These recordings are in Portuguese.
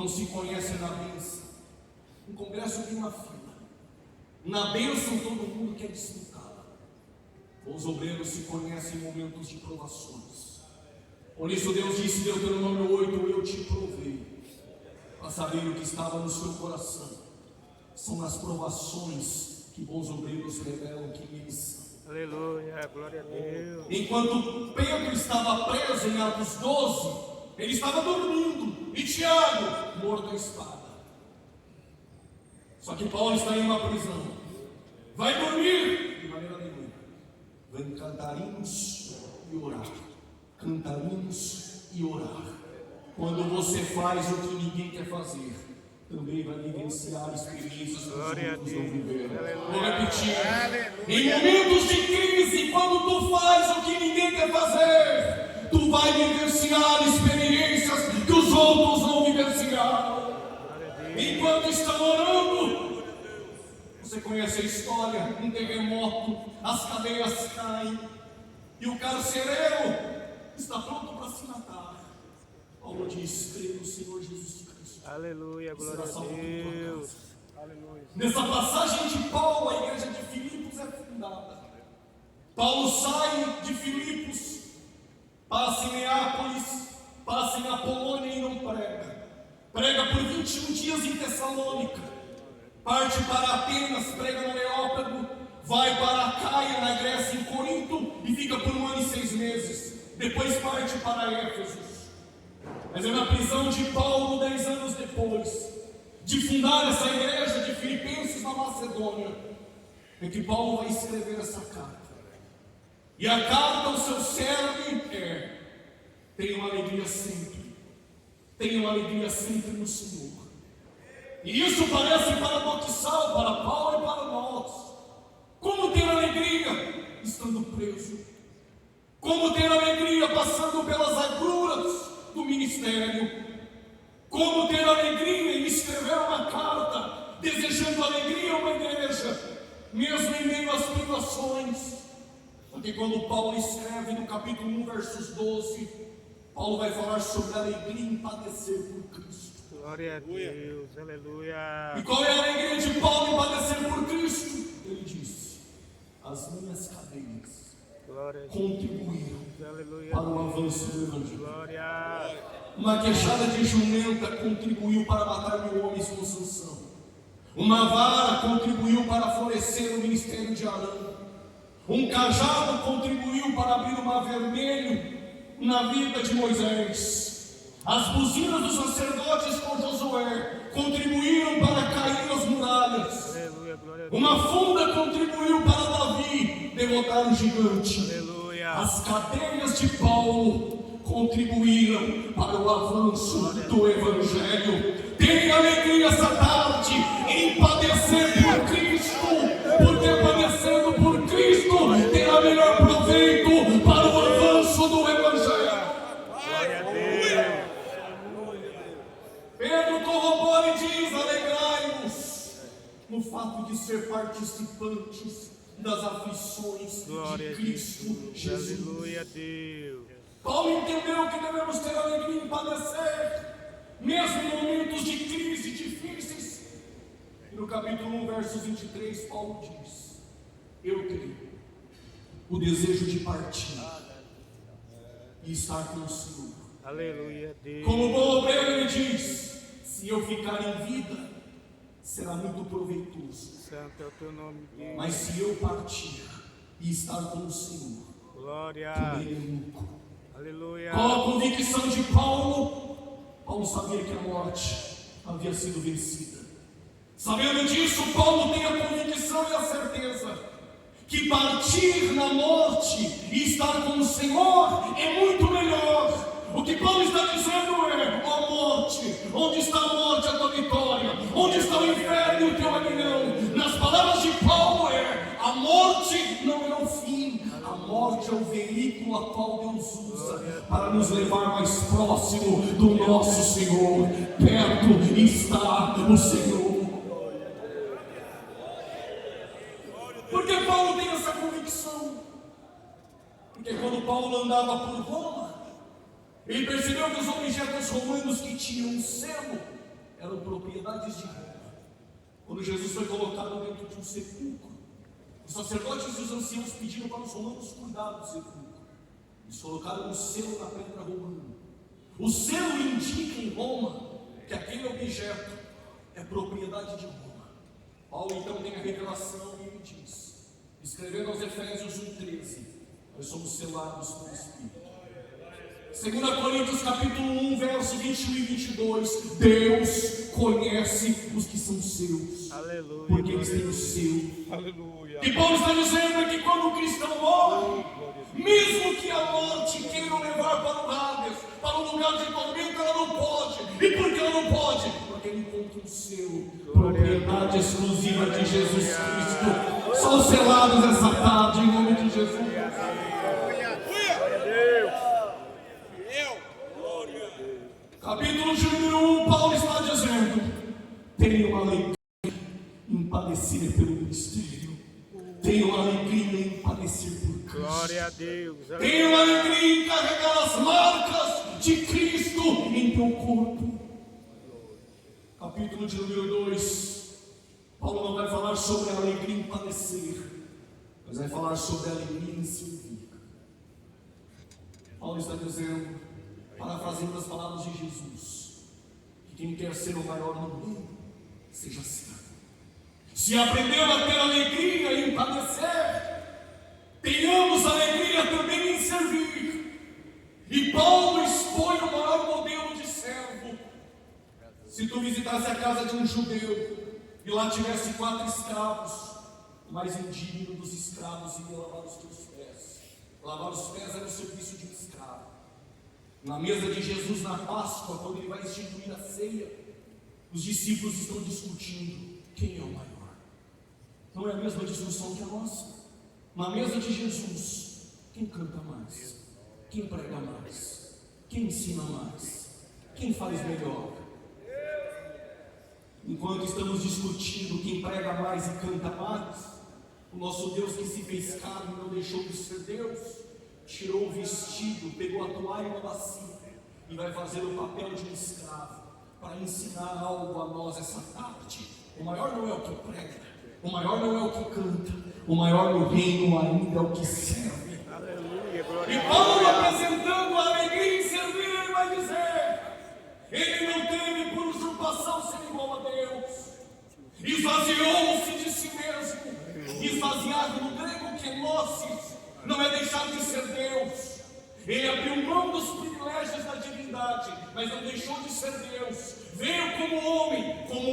não se conhece na bênção. Um congresso tem uma fila. Na bênção todo mundo quer desfrutá-la. Os obreiros se conhecem em momentos de provações. Por isso Deus disse em Deuteronômio 8: eu te provei, para saber o que estava no seu coração. São nas provações que bons obreiros revelam que eles são. Aleluia, glória a Deus. Enquanto Pedro estava preso em Atos 12, ele estava dormindo, e Tiago morto à espada. Só que Paulo está em uma prisão. Vai dormir? De maneira nenhuma. Vai cantar hinos e orar. Cantar hinos e orar. Quando você faz o que ninguém quer fazer, também vai vivenciar experiências que os outros não viveram. Vou repetir. Em momentos de crise, quando tu faz o que ninguém quer fazer, tu vai vivenciar experiências que os outros não vivenciaram. Enquanto estão orando, você conhece a história, um terremoto, as cadeias caem, e o carcereiro está pronto para se matar. Paulo diz: creio no Senhor Jesus Cristo. Aleluia, glória a Deus. Aleluia. Nessa passagem de Paulo, a igreja de Filipos é fundada. Paulo sai de Filipos, passa em Neápolis, passa em Apolônia e não prega. Prega por 21 dias em Tessalônica, parte para Atenas, prega no Areópago, vai para Acaia, na Grécia, em Corinto, e fica por 1 ano e 6 meses. Depois parte para Éfeso. Mas é na prisão de Paulo, 10 anos depois de fundar essa igreja de Filipenses na Macedônia, é que Paulo vai escrever essa carta. E a carta, o seu cerne é: tenham alegria sempre. Tenham alegria sempre no Senhor. E isso parece paradoxal para Paulo e para nós. Como ter alegria estando preso? Como ter alegria passando pelas agruras do ministério? Como ter alegria em escrever uma carta desejando alegria a uma igreja, mesmo em meio às privações? Porque quando Paulo escreve no capítulo 1, versos 12, Paulo vai falar sobre a alegria em padecer por Cristo. Glória a Deus, aleluia. E qual é a alegria de Paulo em padecer por Cristo? Ele disse: as minhas cadeias contribuíram para o avanço do Evangelho. Glória. Uma queixada de jumenta contribuiu para matar 1000 homens com Sansão. Uma vara contribuiu para florescer o ministério de Arão. Um cajado contribuiu para abrir o mar vermelho na vida de Moisés. As buzinas dos sacerdotes com Josué contribuíram para cair as muralhas. Aleluia, glória a Deus. Uma funda contribuiu para Davi derrotar o gigante. Aleluia. As cadeias de Paulo contribuíram para o avanço do Evangelho. Tenha alegria essa tarde em padecer por Cristo, porque padecendo por Cristo terá melhor proveito para o avanço do Evangelho. Glória a Deus. Pedro corrobora e diz: alegrai-nos no fato de ser participantes das aflições Glória de a Cristo Deus. Jesus. Aleluia a Deus. Paulo entendeu que devemos ter alegria em padecer, mesmo em momentos de crise difíceis. E no capítulo 1, verso 23, Paulo diz: eu tenho o desejo de partir e estar com o Senhor. Aleluia a Deus. Como bom obreiro, ele diz: se eu ficar em vida, será muito proveitoso. Santo é o teu nome, Deus. Mas se eu partir e estar com o Senhor, Glória. também é lucro. Aleluia. Qual a convicção de Paulo? Paulo sabia que a morte havia sido vencida. Sabendo disso, Paulo tem a convicção e a certeza que partir na morte e estar com o Senhor é muito melhor. O que Paulo está dizendo é: ó morte, onde está a morte, a tua vitória? Onde está o inferno, o teu aguilhão? Nas palavras de Paulo é: a morte não é o fim, a morte é o veículo a qual Deus usa para nos levar mais próximo do nosso Senhor. Perto está o Senhor. Por que Paulo tem essa convicção? Porque quando Paulo andava por Roma, ele percebeu que os objetos romanos que tinham selo eram propriedades de Roma. Quando Jesus foi colocado dentro de um sepulcro, os sacerdotes e os anciãos pediram para os romanos cuidar do sepulcro. Eles colocaram um selo na pedra romana. O selo indica em Roma que aquele objeto é propriedade de Roma. Paulo então tem a revelação e ele diz, escrevendo aos Efésios 1,13, nós somos selados pelo Espírito. 2 Coríntios capítulo 1, verso 21 e 22, Deus conhece os que são seus. Aleluia, porque eles têm o seu. Aleluia. E Paulo está dizendo é que quando o cristão morre, mesmo que a morte queira levar para o Hades, para o lugar de tormento, ela não pode. E por que ela não pode? Porque ele encontra o seu, propriedade exclusiva de Jesus Cristo. São selados essa tarde em nome de Jesus. Capítulo número 1, Paulo está dizendo, tenho alegria em padecer pelo ministério, tenho alegria em padecer por Cristo. Glória a Deus. Tenho alegria em carregar as marcas de Cristo em teu corpo. Capítulo de número 2, Paulo não vai falar sobre a alegria em padecer, mas vai falar sobre a alegria em servir. Paulo está dizendo, parafraseando as palavras de Jesus, que quem quer ser o maior no mundo, seja servo. Se aprendeu a ter alegria em padecer, tenhamos alegria também em servir. E Paulo expõe o maior modelo de servo. Se tu visitasse a casa de um judeu e lá tivesse 4 escravos, o mais indigno dos escravos iria lavar os teus pés. Lavar os pés era o serviço de um escravo. Na mesa de Jesus na Páscoa, quando ele vai instituir a ceia, os discípulos estão discutindo quem é o maior. Não é a mesma discussão que a nossa. Na mesa de Jesus, quem canta mais? Quem prega mais? Quem ensina mais? Quem faz melhor? Enquanto estamos discutindo quem prega mais e canta mais, o nosso Deus que se fez carne não deixou de ser Deus, tirou o vestido, pegou a toalha e uma bacia e vai fazer o papel de um escravo para ensinar algo a nós essa tarde. O maior não é o que prega, o maior não é o que canta, o maior no reino ainda é o que serve. E Paulo, apresentando a alegria em servir, ele vai dizer, ele não teve por usurpação ser igual a Deus, esvaziou-se de si mesmo. Esvaziado no grego kenosis não é deixar de ser Deus. Ele abriu mão dos privilégios da divindade, mas não deixou de ser Deus. Veio como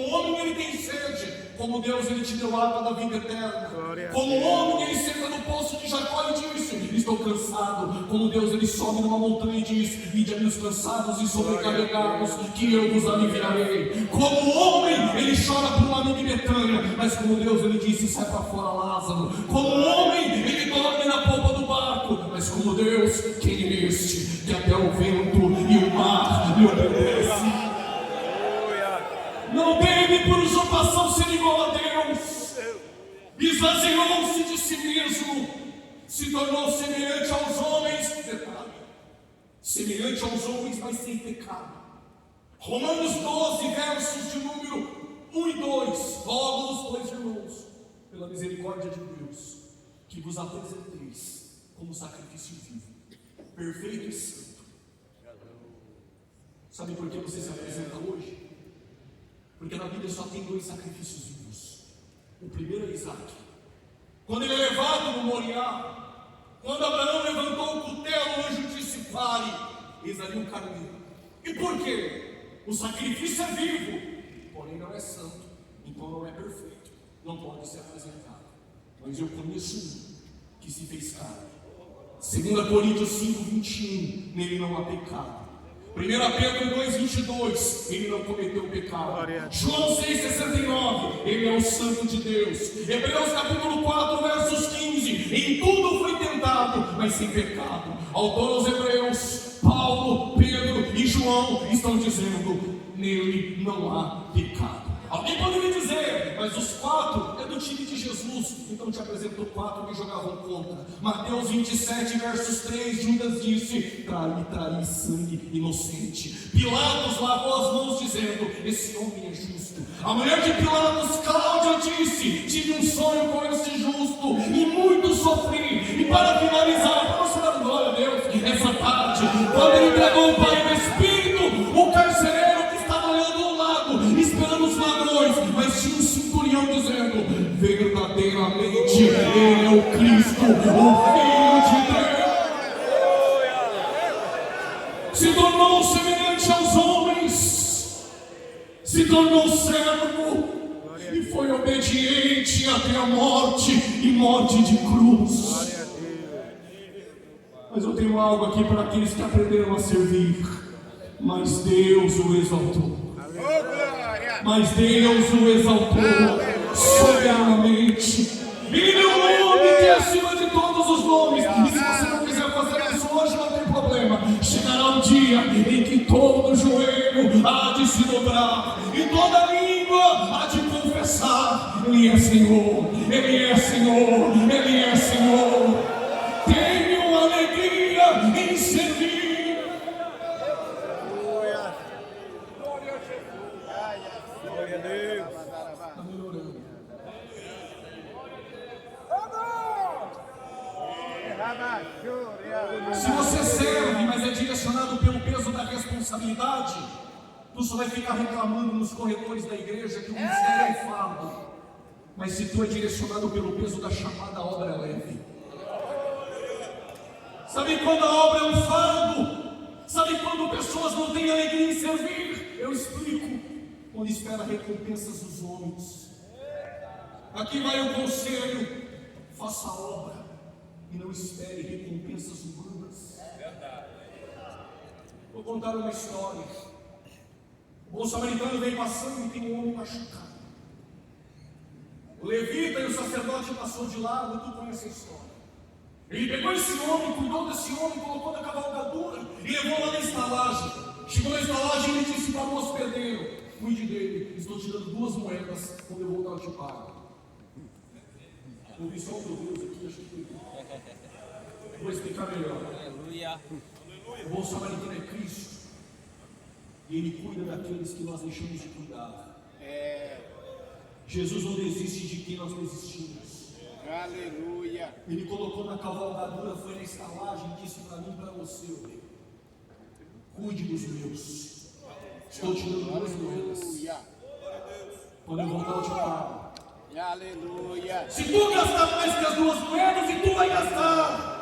homem ele tem sede, como Deus ele te deu água da vida eterna. Como homem ele senta no poço de Jacó e disse, estou cansado. Como Deus ele sobe numa montanha e diz, vinde a mim os cansados e sobrecarregados, que eu vos aliviarei. Como homem ele chora por um amigo em Betânia, mas como Deus ele disse, sai para fora Lázaro. Como homem ele dorme na polpa do barco, mas como Deus, quem é este, que até o vento e o mar lhe obedecem. Não teve por usurpação ser igual a Deus, esvaziou-se de si mesmo, se tornou semelhante aos homens, detalhe, semelhante aos homens, mas sem pecado. Romanos 12, versos de número 1 e 2, rogo-vos, pois, irmãos, pela misericórdia de Deus, que vos apresenteis como sacrifício vivo, perfeito e santo. Sabe por que você se apresenta hoje? Porque na Bíblia só tem 2 sacrifícios vivos. O primeiro é Isaac. Quando ele é levado no Moriá, quando Abraão levantou o cutelo, o anjo disse, pare, eis ali um carneiro. E por quê? O sacrifício é vivo, porém não é santo, então não é perfeito, não pode ser apresentado. Mas eu conheço um que se fez carne. 2 Coríntios 5, 21, nele não há pecado. 1 Pedro 2, 22, ele não cometeu pecado. João 6, 69, ele é o santo de Deus. Hebreus capítulo 4, versos 15, em tudo foi tentado, mas sem pecado. Autor aos Hebreus, Paulo, Pedro e João estão dizendo, nele não há pecado. Alguém poderia dizer, mas os 4 é do time de Jesus, então então te apresento 4 que jogavam contra. Mateus 27, versos 3, Judas disse: traí sangue inocente. Pilatos lavou as mãos dizendo: esse homem é justo. A mulher de Pilatos, Cláudia, disse: tive um sonho com esse justo e muito sofri. E para finalizar, vamos dar glória a Deus, essa tarde, quando ele entregou o Pai no Espírito, o carcereiro que estava olhando ao lado, esperando os ladrões, mas tinha um centurião dizendo: verdadeiramente ele é o Cristo, o Filho de Deus. Se tornou semelhante aos homens, se tornou servo e foi obediente até a morte, e morte de cruz. Mas eu tenho algo aqui para aqueles que aprenderam a servir. Mas Deus o exaltou. Mas Deus o exaltou soberanamente. Ele deu um nome que é acima de todos os nomes. E se você não quiser fazer isso hoje, não tem problema. Chegará um dia em que todo joelho há de se dobrar e toda língua há de confessar: Ele é Senhor, Ele é Senhor, Ele é Senhor. Tenho alegria em servir. Glória a Deus. Está melhorando. Se você serve, mas é direcionado pelo peso da responsabilidade, tu só vai ficar reclamando nos corredores da igreja que o ministério é fardo. Mas se tu é direcionado pelo peso da chamada, a obra é leve. Sabe quando a obra é um fardo? Sabe quando pessoas não têm alegria em servir? Eu explico. Quando espera recompensas dos homens. Aqui vai o conselho: faça a obra e não espere recompensas humanas. Vou contar uma história. O bom samaritano veio passando e tem um homem machucado. O levita e o sacerdote passou de lado, e tu conhece a história. Ele pegou esse homem, cuidou desse homem, colocou na cavalgadura e levou lá na estalagem. Chegou na estalagem e ele disse para o hospedeiro: cuide dele, estou te dando 2 moedas, quando eu voltar eu te pago. Eu vi só o meu Deus aqui, acho que foi. Vou explicar melhor. Aleluia. O bom samaritano é Cristo. E Ele cuida daqueles que nós deixamos de cuidar. Jesus não desiste de quem nós desistimos. Aleluia. Ele colocou na cavalgadura, foi na estalagem e disse para mim e para você: cuide dos meus. Estou te dando 2 moedas. Aleluia. Quando eu voltar eu te pago. Aleluia. Se tu gastar mais que as 2 moedas, e tu vai gastar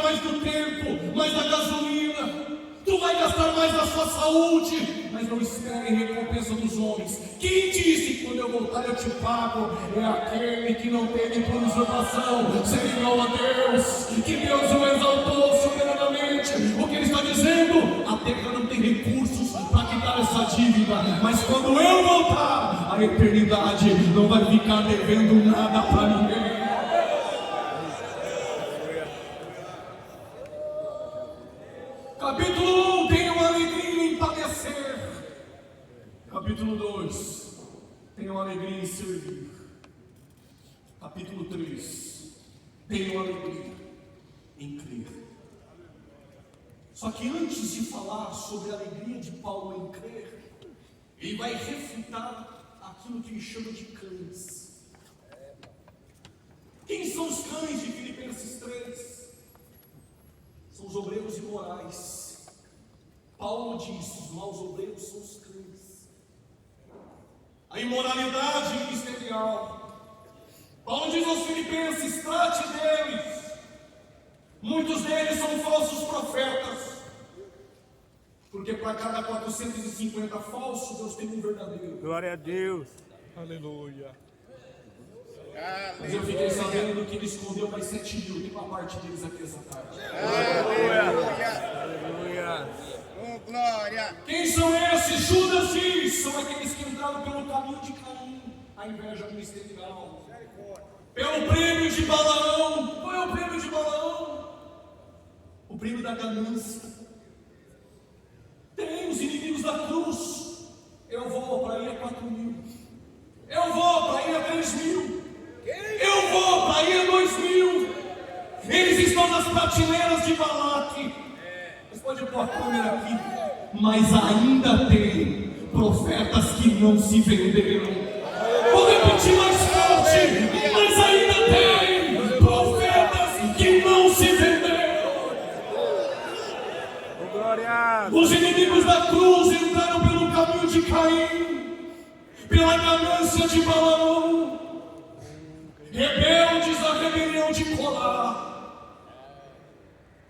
mais do tempo, mais da gasolina, tu vai gastar mais da sua saúde, mas não espere recompensa dos homens. Quem disse que quando eu voltar eu te pago? É aquele que não teve por usurpação ser igual a Deus, que Deus o exaltou soberanamente. O que ele está dizendo? A terra não tem recursos para quitar essa dívida, mas quando eu voltar, a eternidade não vai ficar devendo nada para ninguém. Capítulo 1, tenham alegria em padecer. Capítulo 2, tenham alegria em servir. Capítulo 3, tenham alegria em crer. Só que antes de falar sobre a alegria de Paulo em crer, ele vai refutar aquilo que ele chama de cães. Quem são os cães de Filipenses 3? São os obreiros imorais. Paulo diz: os maus obreiros são os cães. A imoralidade ministerial. Paulo diz aos Filipenses: trate deles. Muitos deles são falsos profetas. Porque para cada 450 falsos, Deus tem um verdadeiro. Glória a Deus. Aleluia. Mas eu fiquei sabendo que ele escondeu mais 7.000. Tem uma parte deles aqui essa tarde. Aleluia. Oh, glória. Quem são esses? Judas diz: são aqueles que entraram pelo caminho de Caim, a inveja ministerial. Pelo prêmio de Balaão. Qual é o prêmio de Balaão? O prêmio da ganância. Tem os inimigos da cruz. Eu vou para ir a 4.000. Eu vou para ir a 3.000. Eu vou estão nas prateleiras de Balaque. Você pode pôr a câmera aqui. Mas ainda tem profetas que não se venderam. Vou repetir mais forte. Mas ainda tem profetas que não se venderam. Glória. Os inimigos da cruz entraram pelo caminho de Caim, pela ganância de Balaão, rebeldes à rebelião de Corá.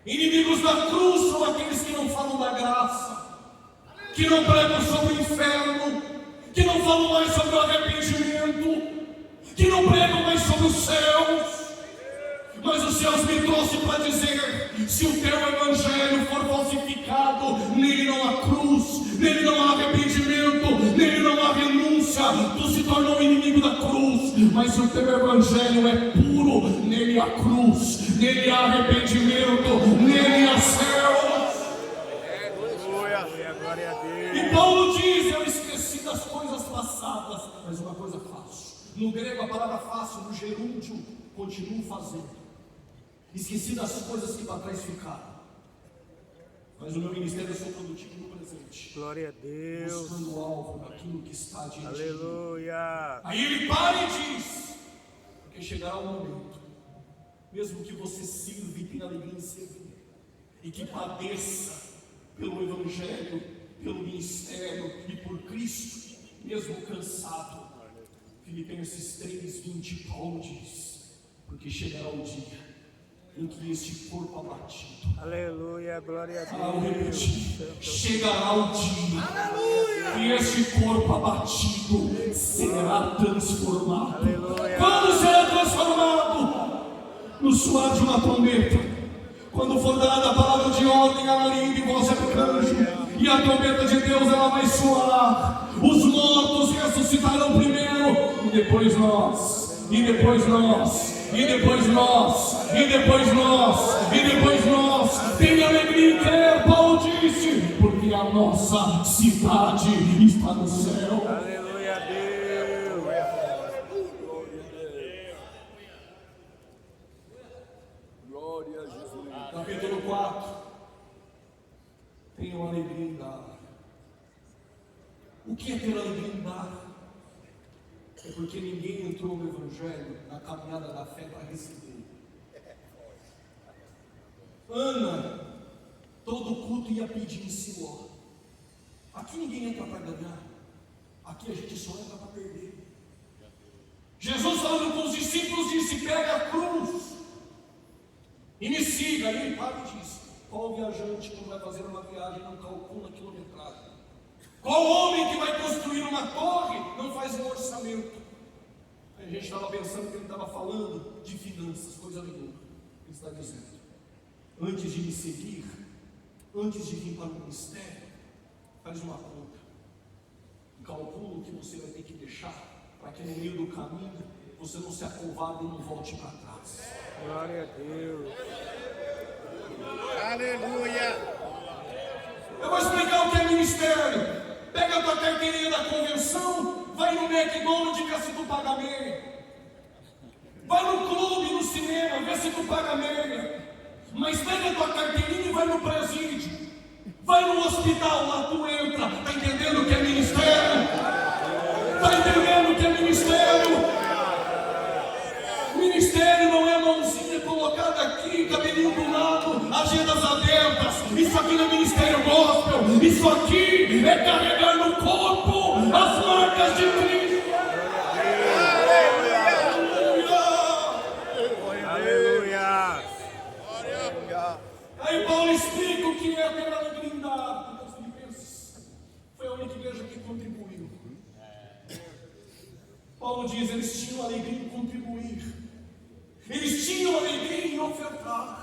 Inimigos da cruz são aqueles que não falam da graça, que não pregam sobre o inferno, que não falam mais sobre o arrependimento, que não pregam mais sobre os céus. Mas os céus me trouxe para dizer: se o teu evangelho for falsificado, nele não há cruz, nele não há arrependimento, nele não há renúncia. Tu se tornou inimigo da cruz. Mas se o teu evangelho é puro, nele há cruz, nele há arrependimento, nele há céus. Glória a Deus. E Paulo diz: eu esqueci das coisas passadas, mas uma coisa faço. No grego a palavra faço, no gerúndio, continuo fazendo. Esqueci das coisas que para trás ficaram, mas o meu ministério é só produtivo no presente. Glória a Deus. Buscando o alvo daquilo que está diante de mim. Aleluia. Aí ele para e diz: porque chegará o momento, mesmo que você sirva e tenha alegria em servir, e que padeça pelo Evangelho, pelo ministério e por Cristo, mesmo cansado. Filipenses 3:20, Paulo diz: porque chegará o dia em que este corpo abatido, Aleluia. Glória a eu Deus. repeti, chegará o dia que este corpo abatido será transformado. Aleluia. Quando será transformado? No soar de uma trombeta, quando for dada a palavra de ordem à língua e voz de arcanjo, e a trombeta de Deus ela vai soar. Os mortos ressuscitarão primeiro, e depois nós, e depois nós, e depois nós, e depois nós, e depois nós. Tenha alegria em crer, Paulo disse, porque a nossa cidade está no céu. Aleluia a Deus. Glória a Jesus. Capítulo 4. Tenham alegria em dar. O que é ter alegria em dar? É porque ninguém entrou no Evangelho, na caminhada da fé, para receber. Ana, todo culto ia pedir em Siló. Aqui ninguém entra para ganhar. Aqui a gente só entra para perder. Jesus falando com os discípulos disse: pega a cruz e me siga. E ele para e diz: qual viajante que vai fazer uma viagem não calcula a quilometragem? Qual homem que vai construir uma torre não faz um orçamento? A gente estava pensando que ele estava falando de finanças, coisa nenhuma. Ele está dizendo: antes de me seguir, antes de vir para o ministério, faz uma conta. Calcula o que você vai ter que deixar, para que no meio do caminho você não se acovarde e não volte para trás. Glória a Deus. Aleluia. Eu vou explicar o que é ministério. Pega a tua carteirinha da convenção, vai no McDonald's e vê se tu paga meia. Vai no clube, no cinema, vê se tu paga meia. Mas pega a tua carteirinha e vai no presídio. Vai no hospital, lá tu entra. Está entendendo o que é ministério? Está entendendo o que é ministério? Ministério não é mãozinha colocada aqui, cabelinho do lado, agendas abertas. Isso aqui não é ministério gospel. Isso aqui é carregar no corpo as marcas de Cristo. Aleluia. Aí Paulo explica o que é ter alegria em dar. Então, Filipenses foi a única igreja que contribuiu. Paulo diz: eles tinham alegria em contribuir. Eles tinham alegria em ofertar.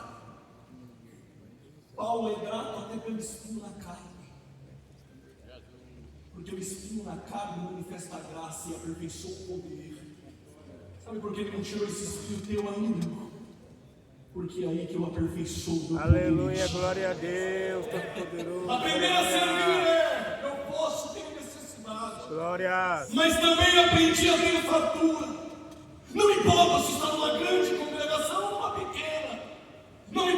Paulo é grato até pelo espinho na carne. Porque o espinho na carne manifesta a graça e aperfeiçoa o poder. Sabe por que ele não tirou esse espinho teu ainda? Porque é aí que eu aperfeiçoo o poder. Aleluia. Glória a Deus. Todo-Poderoso. Aprender a servir é: eu posso ter necessidade, Glória. mas também aprendi a ter fartura. Não importa se está numa grande congregação ou uma pequena. Não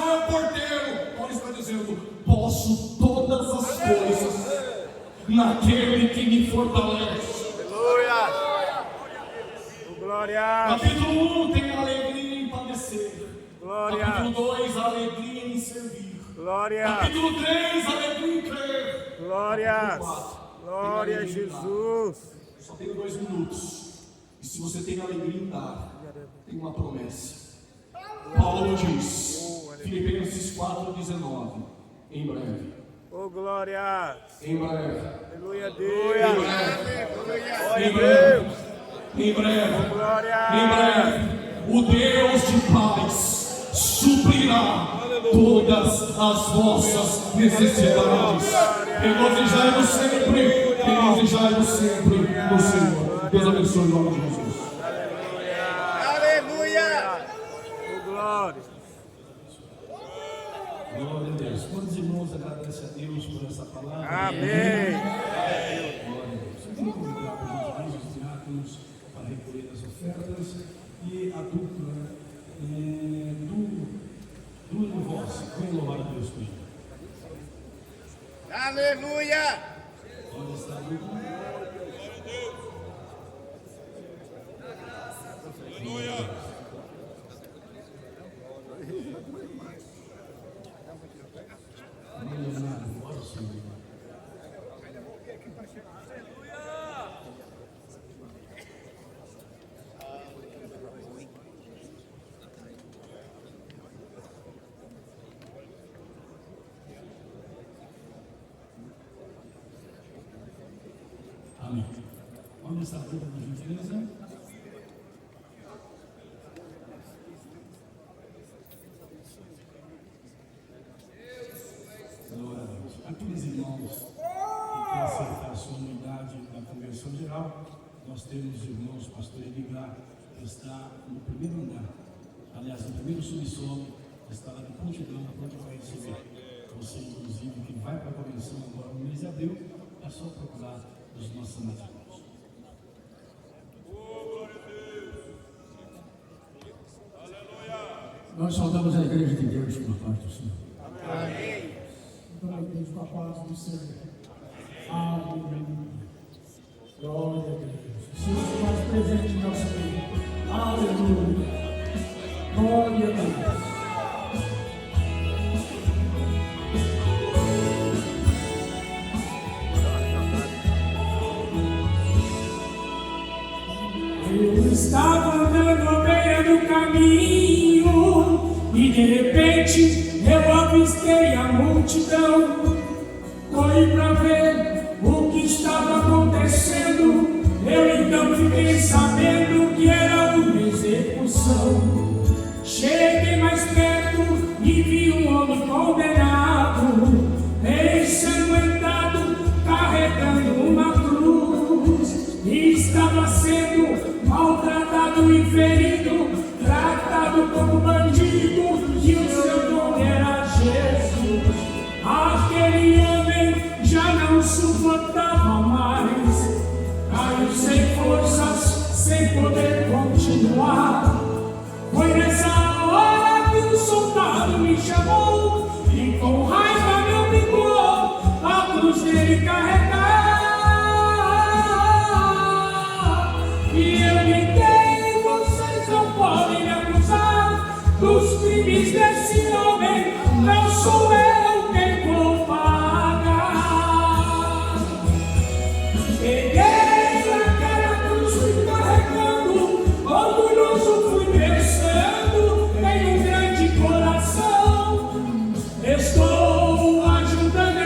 meu porteiro. Paulo está dizendo: posso todas as coisas naquele que me fortalece. Aleluia. Glória. Capítulo 1 tem alegria em padecer. Glória. Capítulo 2, alegria em servir. Glória. Capítulo 3, alegria em crer. Glória. Capítulo 4, Glória a tem alegria em dar. Jesus. Só tenho 2 minutos. E se você tem alegria em dar, tem uma promessa. Paulo diz, Filipenses 4,19, em breve. Oh, glória. Em breve. Aleluia a Em Deus. breve. Em breve. Em breve. Glória. Em breve. O Deus de paz suprirá todas as vossas necessidades. Regozijai-vos sempre. Regozijai-vos sempre no Senhor. Deus abençoe em nome de Jesus. Aleluia. Oh, glória. Glória a Deus. Quantos irmãos agradecem a Deus por essa palavra? Amém. Glória a Deus. Eu queria convidar para os diáconos para recolher as ofertas e a dupla do voz. Vem louvar a Deus comigo. Aleluia. Onde está a dupla? Leonardo, ora, Senhor. Amém. Onde está a dupla de gentileza? Glória a Deus. Aqueles irmãos que querem acertar a sua unidade na convenção geral, nós temos irmãos, pastor Edgar, que está no primeiro andar, aliás, no primeiro subsolo, está lá de prontidão, onde vai receber. Você, inclusive, que vai para a convenção agora no mês de abril, é só procurar os nossos amados irmãos. Nós saudamos a igreja de Deus por parte do Senhor. Amém. Glória a Deus, com a paz do Senhor. Aleluia. Glória a Deus. O Senhor se faz presente em nossa vida. Aleluia. Glória a Deus. Eu estava andando à beira do caminho e de repente eu avistei a multidão. Corri para ver o que estava acontecendo. Eu então fiquei sabendo que era uma execução. Cheguei mais perto e vi um homem condenado, ensanguentado, carregando uma cruz. E estava sendo maltratado e ferido, tratado como bandido, e o seu nome era Jesus. Aquele homem já não suportava mais, caiu sem forças, sem poder continuar. Foi nessa hora que o soldado me chamou e com raiva me obrigou a cruz dele carregar. E eu gritei: vocês não podem me acusar dos crimes desse homem, não sou eu quem vou pagar. Peguei aquela cruz, fui carregando, orgulhoso fui pensando, tenho um grande coração, estou ajudando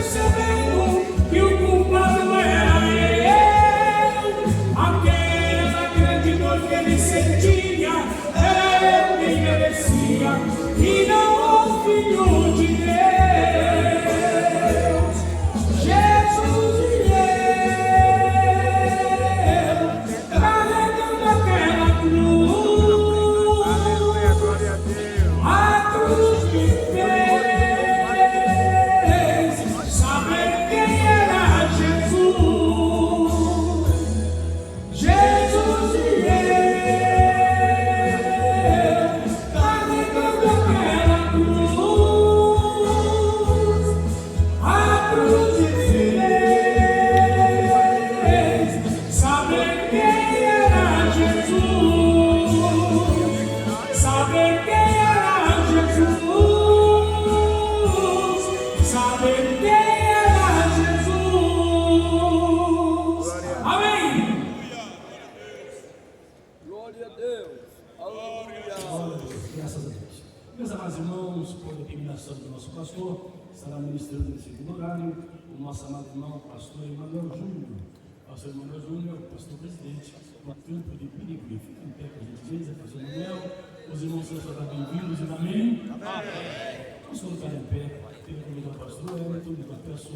percebendo que o culpado era eu. Aquela grande dor que ele sentia, era eu quem merecia, e não o Filho de Deus. Jesus e eu, carregando aquela cruz, Aleluia, glória a Deus. a cruz me fez saber quem era Jesus. Jesus e eu, carregando aquela cruz, a cruz me fez saber quem era Jesus. Saber quem era Jesus. Saber quem era Jesus. Amém. Glória a Deus. Aleluia. Glória a Deus, graças a Deus. Meus amados irmãos, por determinação do nosso pastor, estará ministrando nesse segundo horário o nosso amado irmão, pastor Emanuel Júnior. Pastor Emanuel Júnior, pastor presidente do campo de Pirigui. Fica em pé com a gentileza, pastor Emanuel. Os irmãos serão bem-vindos e amém. Vamos colocar em pé. Queria convidar o pastor Everton, eu peço,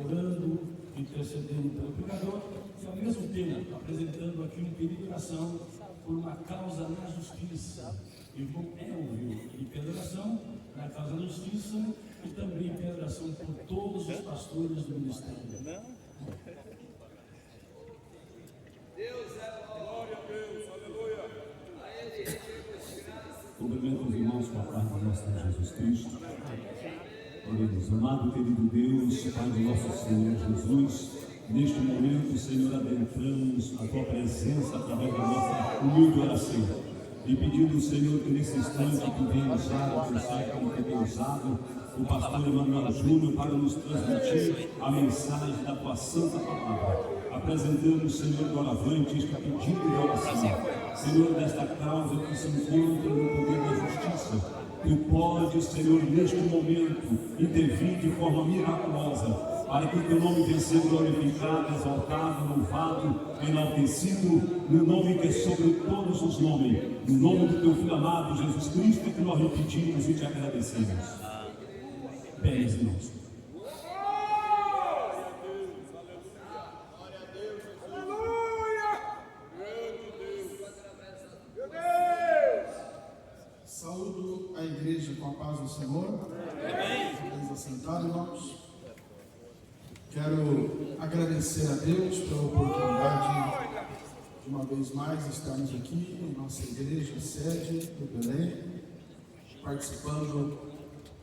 orando, intercedendo pelo pecador, e ao mesmo tempo apresentando aqui um pedido de oração por uma causa na justiça. Irmão Elvio, ele pede oração na causa da justiça e também pede oração por todos os pastores do ministério. Cumprimento os irmãos com a paz do nosso Senhor Jesus Cristo. Oremos, amado querido Deus, Pai do nosso Senhor Jesus, neste momento, Senhor, adentramos a Tua presença através da nossa humilde oração e pedindo, Senhor, que nesse instante Tu venha usar, Deus Pai, como Tu tem usado o pastor Emanuel Júnior para nos transmitir a mensagem da Tua santa palavra. Apresentamos, Senhor, doravante este pedido de oração. Senhor, desta causa que se encontra no poder da justiça, Tu podes, Senhor, neste momento, intervir de forma miraculosa, para que o Teu nome venha ser glorificado, exaltado, louvado, enaltecido, no nome que é sobre todos os nomes, no nome do Teu Filho amado, Jesus Cristo, que nós lhe pedimos e te agradecemos. Bem, meus irmãos. Saúdo a igreja com a paz do Senhor. Vamos assentar, irmãos. Quero agradecer a Deus pela oportunidade de uma vez mais estarmos aqui em nossa igreja, sede do Belém, participando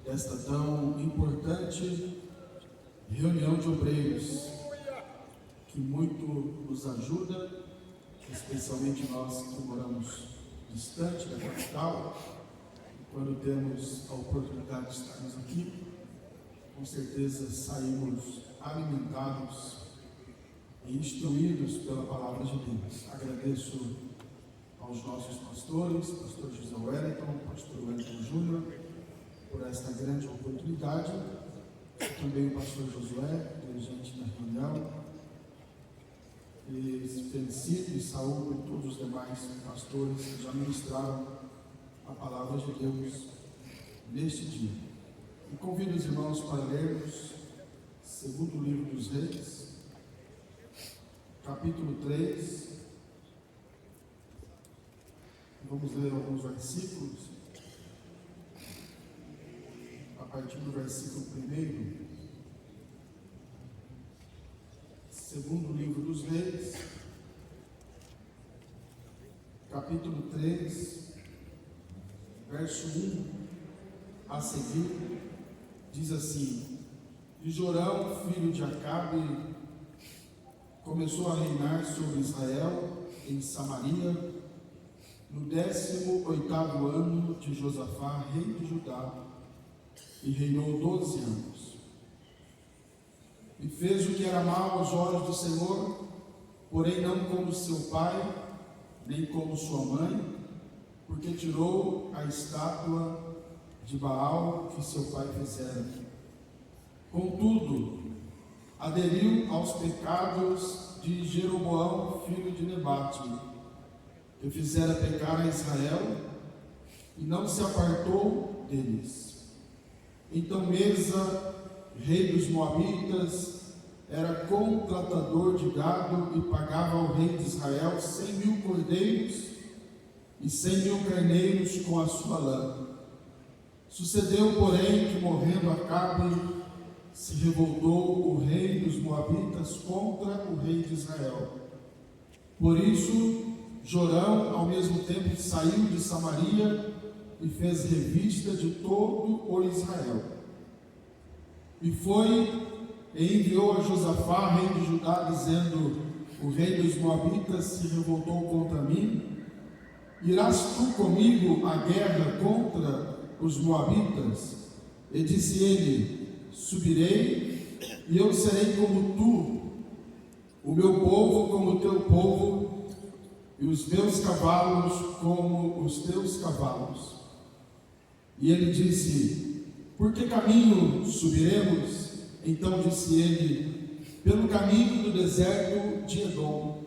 desta tão importante reunião de obreiros, que muito nos ajuda, especialmente nós que moramos distante da capital. Quando temos a oportunidade de estarmos aqui, com certeza saímos alimentados e instruídos pela palavra de Deus. Agradeço aos nossos pastores, pastor José Wellington, pastor Wellington Júnior, por esta grande oportunidade, e também o pastor Josué, dirigente da reunião, e felicito e saúdo todos os demais pastores que já ministraram a palavra de Deus neste dia. E convido os irmãos para lermos segundo livro dos Reis, capítulo 3. Vamos ler alguns versículos, a partir do versículo 1. Segundo livro dos Reis, capítulo 3, verso 1 a seguir, diz assim: E Jorão, filho de Acabe, começou a reinar sobre Israel em Samaria, no 18º ano de Josafá, rei de Judá, e reinou 12 anos. E fez o que era mal aos olhos do Senhor, porém não como seu pai, nem como sua mãe, porque tirou a estátua de Baal que seu pai fizera, Contudo, aderiu aos pecados de Jeroboão, filho de Nebate, que fizera pecar a Israel, e não se apartou deles. Então Mesa, rei dos Moabitas, era contratador de gado e pagava ao rei de Israel 100.000 cordeiros e 100.000 carneiros com a sua lã. Sucedeu, porém, que morrendo Acabe, se revoltou o rei dos Moabitas contra o rei de Israel. Por isso, Jorão, ao mesmo tempo, saiu de Samaria e fez revista de todo o Israel. E foi e enviou a Josafá, rei de Judá, dizendo: o rei dos Moabitas se revoltou contra mim. Irás tu comigo à guerra contra os Moabitas? E disse ele: subirei, e eu serei como tu, o meu povo como o teu povo, e os meus cavalos como os teus cavalos. E ele disse: por que caminho subiremos? Então disse ele: pelo caminho do deserto de Edom.